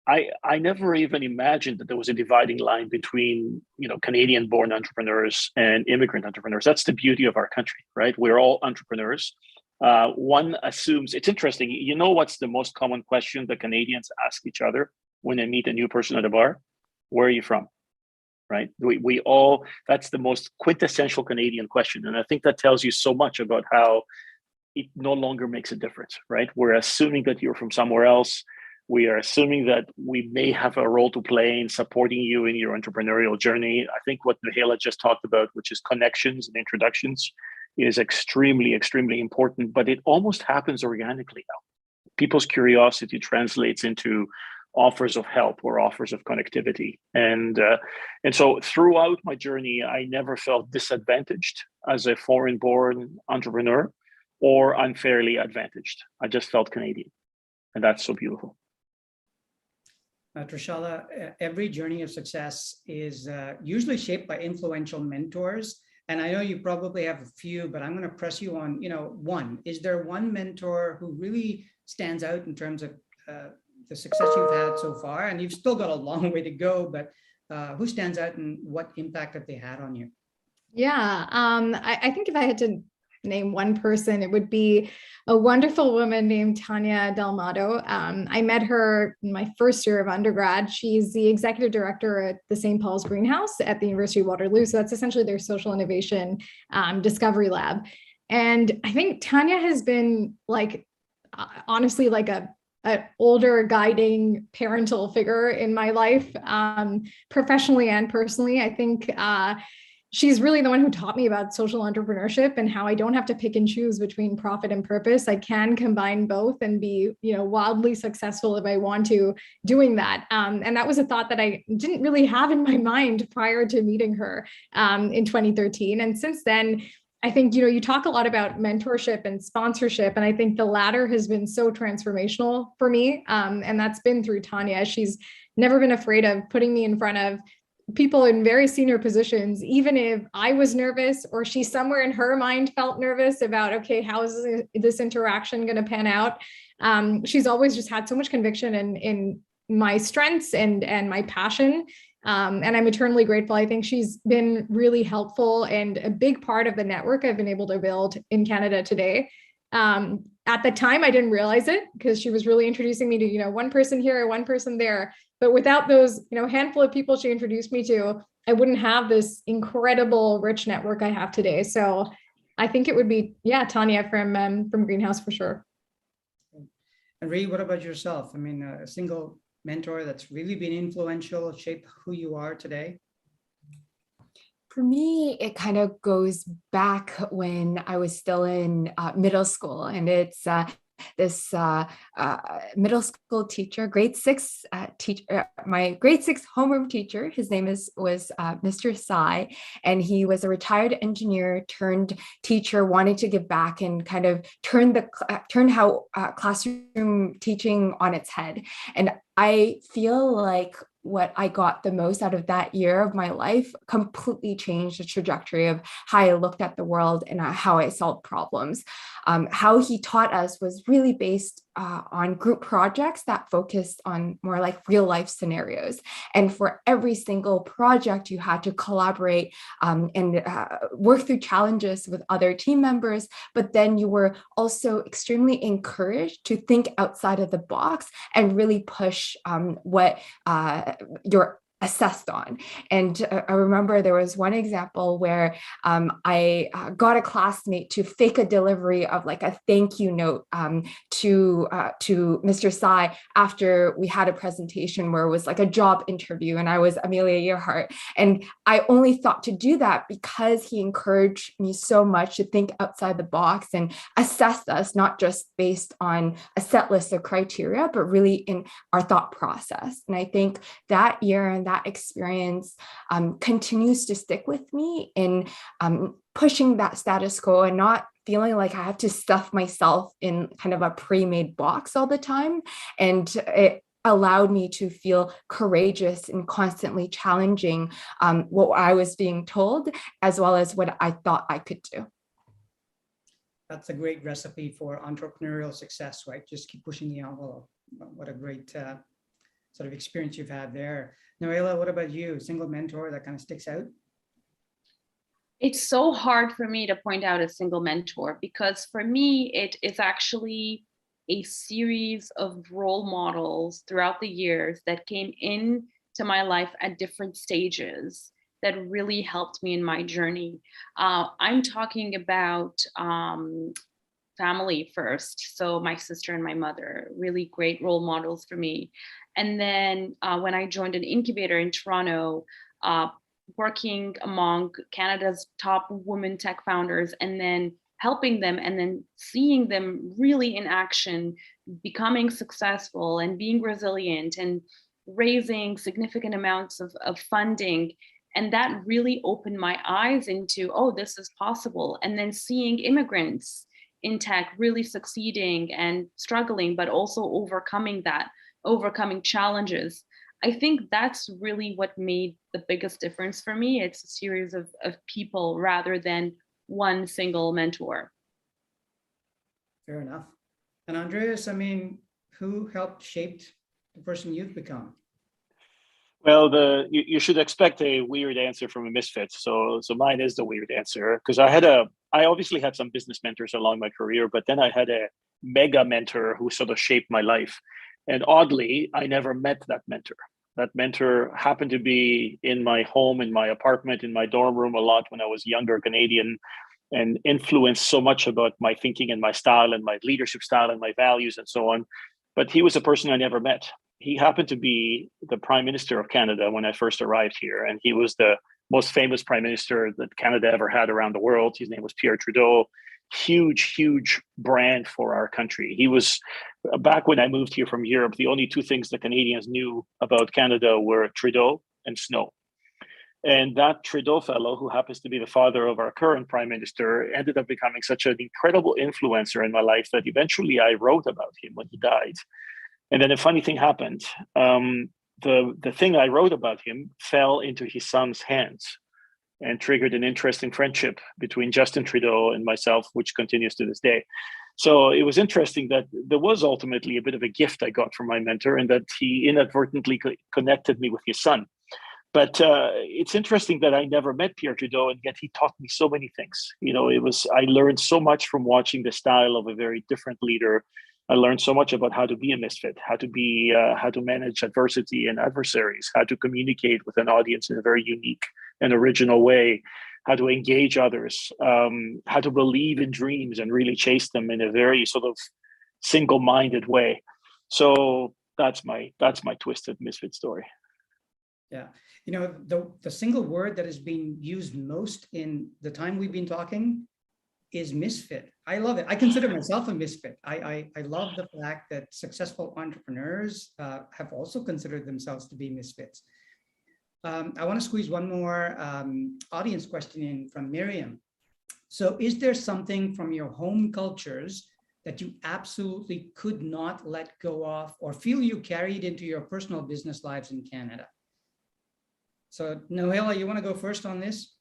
I never even imagined that there was a dividing line between, Canadian-born entrepreneurs and immigrant entrepreneurs. That's the beauty of our country, right? We're all entrepreneurs. One assumes, it's interesting, what's the most common question that Canadians ask each other when they meet a new person at a bar? Where are you from? Right? We all, that's the most quintessential Canadian question. And I think that tells you so much about how it no longer makes a difference, right? We're assuming that you're from somewhere else. We are assuming that we may have a role to play in supporting you in your entrepreneurial journey. I think what Mihaela just talked about, which is connections and introductions, is extremely, extremely important, but it almost happens organically now. People's curiosity translates into offers of help or offers of connectivity. And so throughout my journey, I never felt disadvantaged as a foreign-born entrepreneur or unfairly advantaged. I just felt Canadian, and that's so beautiful. Trishala, every journey of success is usually shaped by influential mentors. And I know you probably have a few, but I'm going to press you on, one. Is there one mentor who really stands out in terms of the success you've had so far? And you've still got a long way to go, but who stands out and what impact have they had on you? Yeah, I think if I had to name one person, it would be a wonderful woman named Tanya Delmato. I met her in my first year of undergrad. She's the executive director at the St. Paul's Greenhouse at the University of Waterloo. So that's essentially their social innovation discovery lab. And I think Tanya has been honestly an older guiding parental figure in my life, professionally and personally. I think she's really the one who taught me about social entrepreneurship and how I don't have to pick and choose between profit and purpose. I can combine both and be, wildly successful if I want to doing that. And that was a thought that I didn't really have in my mind prior to meeting her in 2013. And since then, I think, you talk a lot about mentorship and sponsorship, and I think the latter has been so transformational for me. And that's been through Tanya. She's never been afraid of putting me in front of people in very senior positions, even if I was nervous or she somewhere in her mind felt nervous about, okay, how is this interaction going to pan out? She's always just had so much conviction in my strengths and my passion. And I'm eternally grateful. I think she's been really helpful and a big part of the network I've been able to build in Canada today. At the time, I didn't realize it because she was really introducing me to, one person here, one person there. But without those, handful of people she introduced me to, I wouldn't have this incredible, rich network I have today. So I think it would be, Tanya from Greenhouse for sure. And Ree, what about yourself? I mean, a single mentor that's really been influential, shaped who you are today? For me, it kind of goes back when I was still in middle school, and it's this middle school teacher, grade 6 teacher, my grade 6 homeroom teacher. His name was Mr. Xiao, and he was a retired engineer turned teacher, wanting to give back and kind of turn how classroom teaching on its head. And I feel like what I got the most out of that year of my life completely changed the trajectory of how I looked at the world and how I solved problems. How he taught us was really based on group projects that focused on more like real life scenarios. And for every single project, you had to collaborate and work through challenges with other team members, but then you were also extremely encouraged to think outside of the box and really push what you're assessed on. And I remember there was one example where I got a classmate to fake a delivery of like a thank you note to Mr. Xiao after we had a presentation where it was like a job interview and I was Amelia Earhart. And I only thought to do that because he encouraged me so much to think outside the box and assess us, not just based on a set list of criteria, but really in our thought process. And I think that year and that experience continues to stick with me in pushing that status quo and not feeling like I have to stuff myself in kind of a pre-made box all the time. And it allowed me to feel courageous and constantly challenging what I was being told, as well as what I thought I could do. That's a great recipe for entrepreneurial success, right? Just keep pushing the envelope. What a great sort of experience you've had there. Noela, what about you? Single mentor that kind of sticks out? It's so hard for me to point out a single mentor because for me, it is actually a series of role models throughout the years that came into my life at different stages that really helped me in my journey. I'm talking about family first. So my sister and my mother, really great role models for me. And then when I joined an incubator in Toronto, working among Canada's top women tech founders and then helping them and then seeing them really in action, becoming successful and being resilient and raising significant amounts of funding. And that really opened my eyes into, oh, this is possible. And then seeing immigrants in tech really succeeding and struggling, but also overcoming challenges. I think that's really what made the biggest difference for me. It's a series of people rather than one single mentor. Fair enough. And Andreas, I mean, who helped shape the person you've become? Well, you should expect a weird answer from a misfit. So mine is the weird answer because I obviously had some business mentors along my career, but then I had a mega mentor who sort of shaped my life. And oddly, I never met that mentor. That mentor happened to be in my home, in my apartment, in my dorm room a lot when I was younger Canadian, and influenced so much about my thinking and my style and my leadership style and my values and so on. But he was a person I never met. He happened to be the Prime Minister of Canada when I first arrived here. And he was the most famous Prime Minister that Canada ever had around the world. His name was Pierre Trudeau. Huge brand for our country. He was, back when I moved here from Europe, the only two things the Canadians knew about Canada were Trudeau and snow. And that Trudeau fellow, who happens to be the father of our current Prime Minister, ended up becoming such an incredible influencer in my life that eventually I wrote about him when he died. And then a funny thing happened. The thing I wrote about him fell into his son's hands and triggered an interesting friendship between Justin Trudeau and myself, which continues to this day. So it was interesting that there was ultimately a bit of a gift I got from my mentor and that he inadvertently connected me with his son. But it's interesting that I never met Pierre Trudeau, and yet he taught me so many things. I learned so much from watching the style of a very different leader. I learned so much about how to be a misfit, how to manage adversity and adversaries, how to communicate with an audience in a very unique and original way, how to engage others, how to believe in dreams and really chase them in a very sort of single-minded way. So that's my twisted misfit story. Yeah. The single word that has been used most in the time we've been talking is misfit. I love it. I consider myself a misfit. I love the fact that successful entrepreneurs have also considered themselves to be misfits. I want to squeeze one more audience question in from Miriam. So is there something from your home cultures that you absolutely could not let go of or feel you carried into your personal business lives in Canada? So Nohela, you want to go first on this?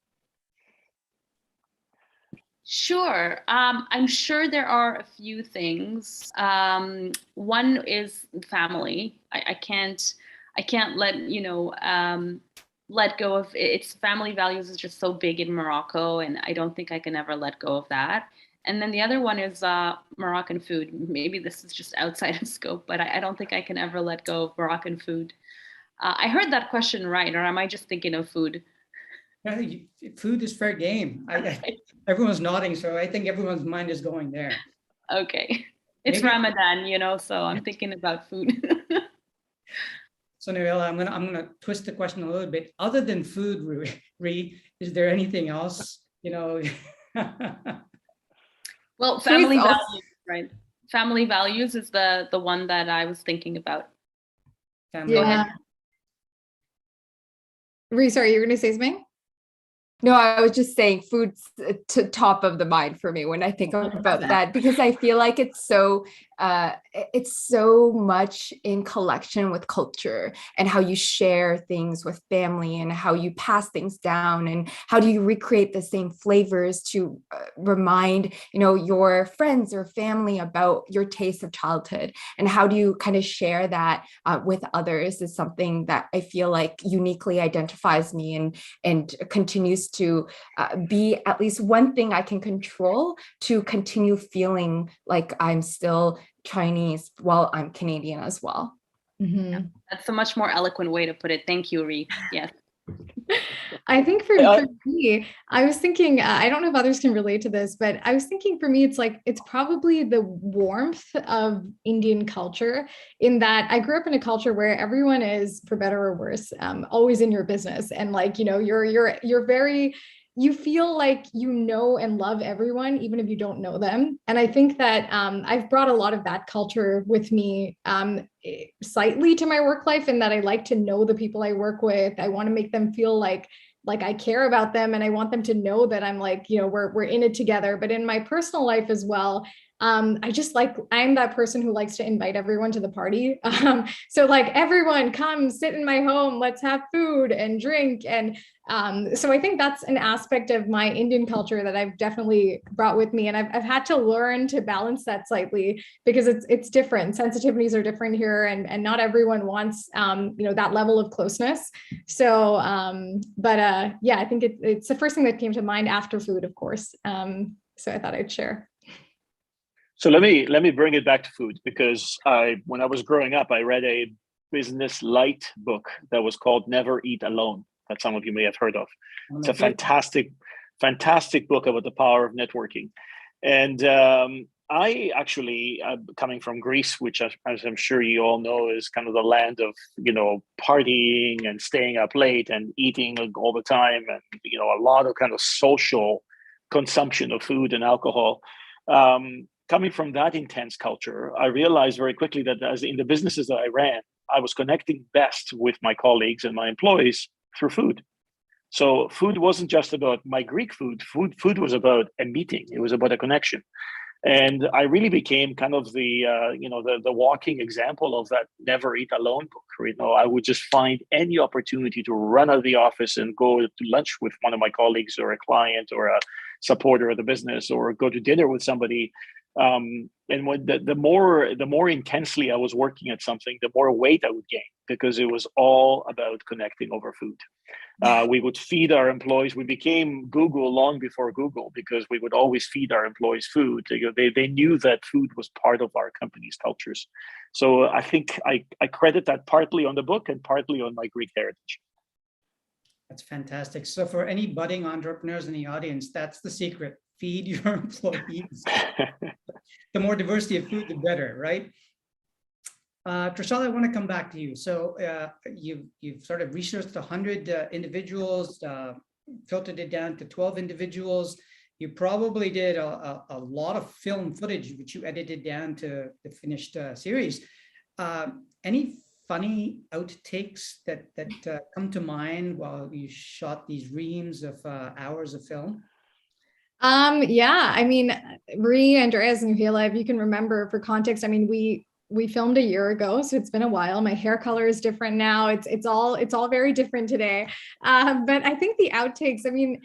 Sure. I'm sure there are a few things. One is family. I can't let let go of its family values is just so big in Morocco, and I don't think I can ever let go of that. And then the other one is Moroccan food. Maybe this is just outside of scope, but I don't think I can ever let go of Moroccan food. I heard that question right, or am I just thinking of food? Food is fair game. Everyone's nodding, so I think everyone's mind is going there. Okay. It's maybe Ramadan, so I'm thinking about food. So Nohela, I'm gonna twist the question a little bit. Other than food, Ree, is there anything else? Well, family values, right? Family values is the one that I was thinking about. Family. Go ahead. Ree, sorry, you were going to say something? No, I was just saying food's top of the mind for me when I think about that, because I feel like it's so much in collection with culture and how you share things with family and how you pass things down and how do you recreate the same flavors to remind, your friends or family about your taste of childhood, and how do you kind of share that with others is something that I feel like uniquely identifies me and continues to be at least one thing I can control to continue feeling like I'm still Chinese while I'm Canadian as well. Mm-hmm. Yeah, that's a much more eloquent way to put it. Thank you, Ree. Yes. I think for me, I was thinking, I don't know if others can relate to this, but I was thinking for me, it's probably the warmth of Indian culture, in that I grew up in a culture where everyone is, for better or worse, always in your business. And you're very, you feel like and love everyone, even if you don't know them. And I think that I've brought a lot of that culture with me slightly to my work life, in that I like to know the people I work with. I want to make them feel like I care about them, and I want them to know that I'm we're in it together. But in my personal life as well, I'm that person who likes to invite everyone to the party. So everyone come sit in my home, let's have food and drink. And so I think that's an aspect of my Indian culture that I've definitely brought with me. And I've had to learn to balance that slightly, because it's different. Sensitivities are different here, and not everyone wants, that level of closeness. So, yeah, I think it's the first thing that came to mind after food, of course. So I thought I'd share. So let me bring it back to food, because when I was growing up, I read a business light book that was called Never Eat Alone, that some of you may have heard of. It's a fantastic book about the power of networking. And I actually, coming from Greece, which as I'm sure you all know is kind of the land of, partying and staying up late and eating all the time, and, a lot of kind of social consumption of food and alcohol. Coming from that intense culture, I realized very quickly that as in the businesses that I ran, I was connecting best with my colleagues and my employees through food. So food wasn't just about my Greek food. Food was about a meeting. It was about a connection. And I really became kind of the walking example of that Never Eat Alone book. I would just find any opportunity to run out of the office and go to lunch with one of my colleagues or a client or a supporter of the business, or go to dinner with somebody. And when the more intensely I was working at something, the more weight I would gain. because it was all about connecting over food. We would feed our employees. We became Google long before Google because we would always feed our employees food. They knew that food was part of our company's cultures. So I think I credit that partly on the book and partly on my Greek heritage. That's fantastic. So for any budding entrepreneurs in the audience, that's the secret. Feed your employees. The more diversity of food, the better, right? Trishala, I want to come back to you. So you've sort of researched 100 individuals, filtered it down to 12 individuals. You probably did a lot of film footage, which you edited down to the finished series. Any funny outtakes that come to mind while you shot these reams of hours of film? Yeah, I mean, Marie, Andreas, and Xiao, if you can remember, for context, I mean, we filmed a year ago, so it's been a while. My hair color is different now. It's all very different today. But I think the outtakes, I mean,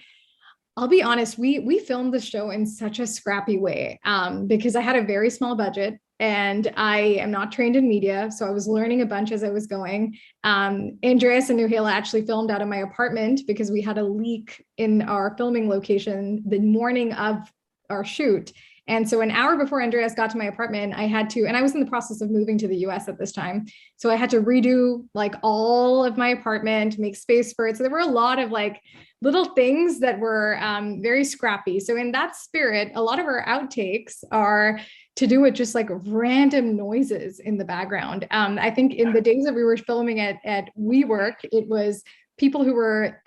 I'll be honest, we filmed the show in such a scrappy way because I had a very small budget and I am not trained in media. So I was learning a bunch as I was going. Andreas and Xiao actually filmed out of my apartment because we had a leak in our filming location the morning of our shoot. And so an hour before Andreas got to my apartment, I had to, and I was in the process of moving to the US at this time. So I had to redo like all of my apartment, make space for it. So there were a lot of like little things that were very scrappy. So in that spirit, a lot of our outtakes are to do with just like random noises in the background. I think in the days that we were filming at WeWork, it was people who were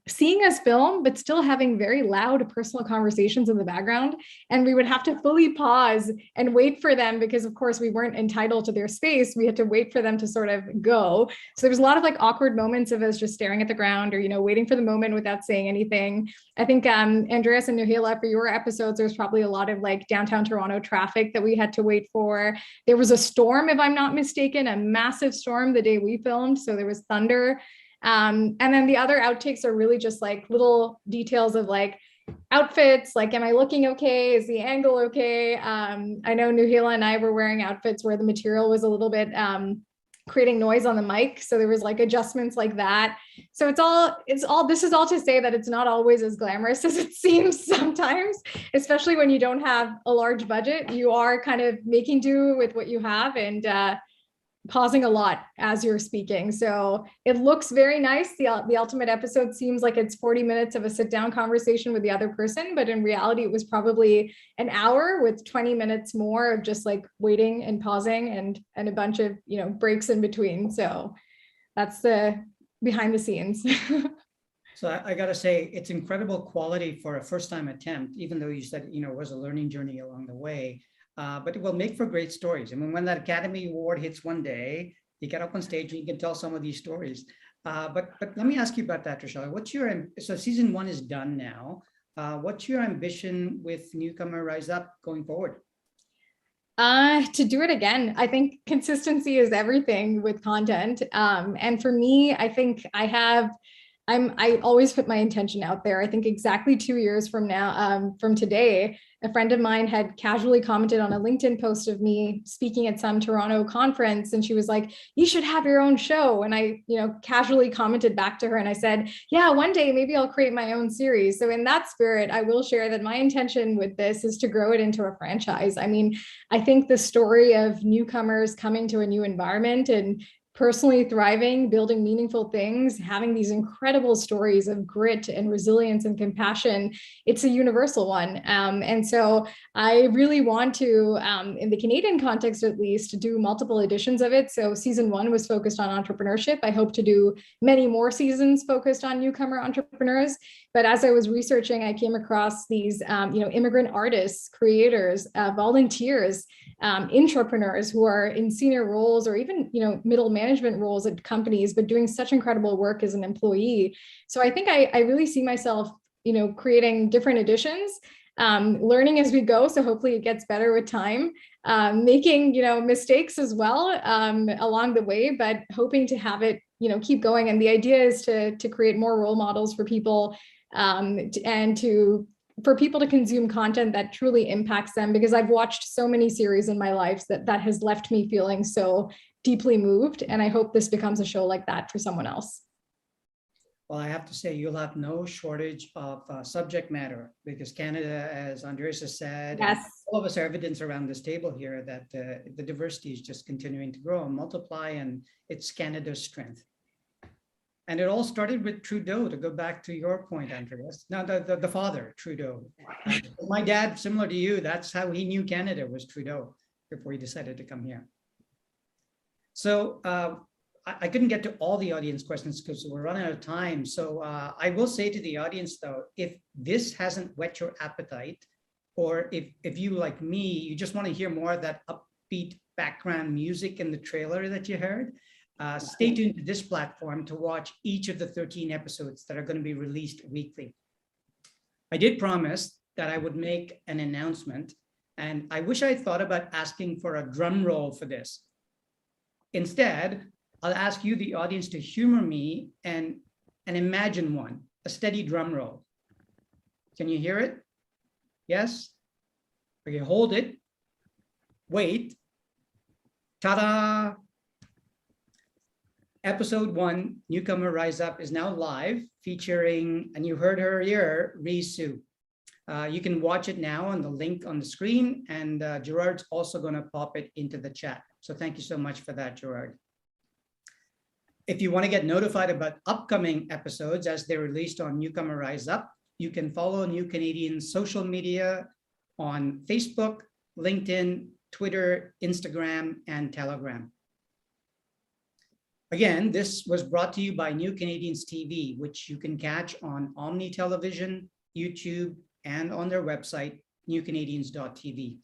seeing us film, but still having very loud personal conversations in the background. And we would have to fully pause and wait for them because of course we weren't entitled to their space. We had to wait for them to sort of go. So there was a lot of like awkward moments of us just staring at the ground or, you know, waiting for the moment without saying anything. I think Andreas and Xiao, for your episodes, there's probably a lot of like downtown Toronto traffic that we had to wait for. There was a storm, if I'm not mistaken, a massive storm the day we filmed. So there was thunder. And then the other outtakes are really just like little details of like outfits, like, am I looking okay? Is the angle okay? I know Xiao and I were wearing outfits where the material was a little bit creating noise on the mic. So there was like adjustments like that. So this is all to say that it's not always as glamorous as it seems sometimes, especially when you don't have a large budget. You are kind of making do with what you have and pausing a lot as you're speaking. So it looks very nice. The ultimate episode seems like it's 40 minutes of a sit down conversation with the other person, but in reality, it was probably an hour with 20 minutes more of just like waiting and pausing and a bunch of, you know, breaks in between. So that's the behind the scenes. So I got to say, it's incredible quality for a first time attempt, even though you said, you know, it was a learning journey along the way. But it will make for great stories. I mean, when that Academy Award hits one day, you get up on stage and you can tell some of these stories. But let me ask you about that, Trisha. So season 1 is done now. What's your ambition with Newcomer Rise Up going forward? To do it again. I think consistency is everything with content. And for me, I think I always put my intention out there. I think exactly 2 years from now, from today, a friend of mine had casually commented on a LinkedIn post of me speaking at some Toronto conference. And she was like, you should have your own show. And I, you know, casually commented back to her and I said, yeah, one day maybe I'll create my own series. So in that spirit, I will share that my intention with this is to grow it into a franchise. I mean, I think the story of newcomers coming to a new environment and personally thriving, building meaningful things, having these incredible stories of grit and resilience and compassion, it's a universal one. And so I really want to, in the Canadian context at least, do multiple editions of it. So season 1 was focused on entrepreneurship. I hope to do many more seasons focused on newcomer entrepreneurs. But as I was researching, I came across these, immigrant artists, creators, volunteers, intrapreneurs who are in senior roles or even, middle management roles at companies, but doing such incredible work as an employee. So I think I really see myself, creating different editions, learning as we go. So hopefully it gets better with time, making, mistakes as well along the way, but hoping to have it, keep going. And the idea is to create more role models for people and to for people to consume content that truly impacts them, because I've watched so many series in my life that has left me feeling so deeply moved. And I hope this becomes a show like that for someone else. Well, I have to say, you'll have no shortage of subject matter, because Canada, as Andreas has said, yes, all of us are evidence around this table here that the diversity is just continuing to grow and multiply, and it's Canada's strength. And it all started with Trudeau, to go back to your point, Andreas. Now, the father, Trudeau. My dad, similar to you, that's how he knew Canada, was Trudeau, before he decided to come here. So I couldn't get to all the audience questions because we're running out of time. So I will say to the audience, though, if this hasn't whet your appetite, or if you, like me, you just want to hear more of that upbeat background music in the trailer that you heard, stay tuned to this platform to watch each of the 13 episodes that are going to be released weekly. I did promise that I would make an announcement, and I wish I had thought about asking for a drum roll for this. Instead, I'll ask you, the audience, to humor me and imagine one, a steady drum roll. Can you hear it? Yes? Okay, hold it. Wait. Ta-da! Episode 1, Newcomer Rise Up, is now live, featuring, and you heard her here, Risu. You can watch it now on the link on the screen, and Gerard's also going to pop it into the chat. So thank you so much for that, Gerard. If you want to get notified about upcoming episodes as they're released on Newcomer Rise Up, you can follow New Canadian's social media on Facebook, LinkedIn, Twitter, Instagram, and Telegram. Again, this was brought to you by New Canadians TV, which you can catch on Omni Television, YouTube, and on their website, newcanadians.tv.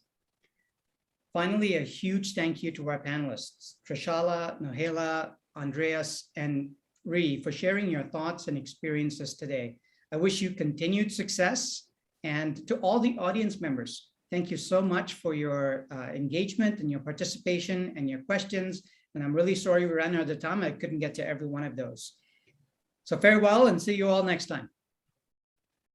Finally, a huge thank you to our panelists, Trishala, Nohela, Andreas, and Ree, for sharing your thoughts and experiences today. I wish you continued success. And to all the audience members, thank you so much for your engagement and your participation and your questions. And I'm really sorry we ran out of time. I couldn't get to every one of those. So farewell, and see you all next time.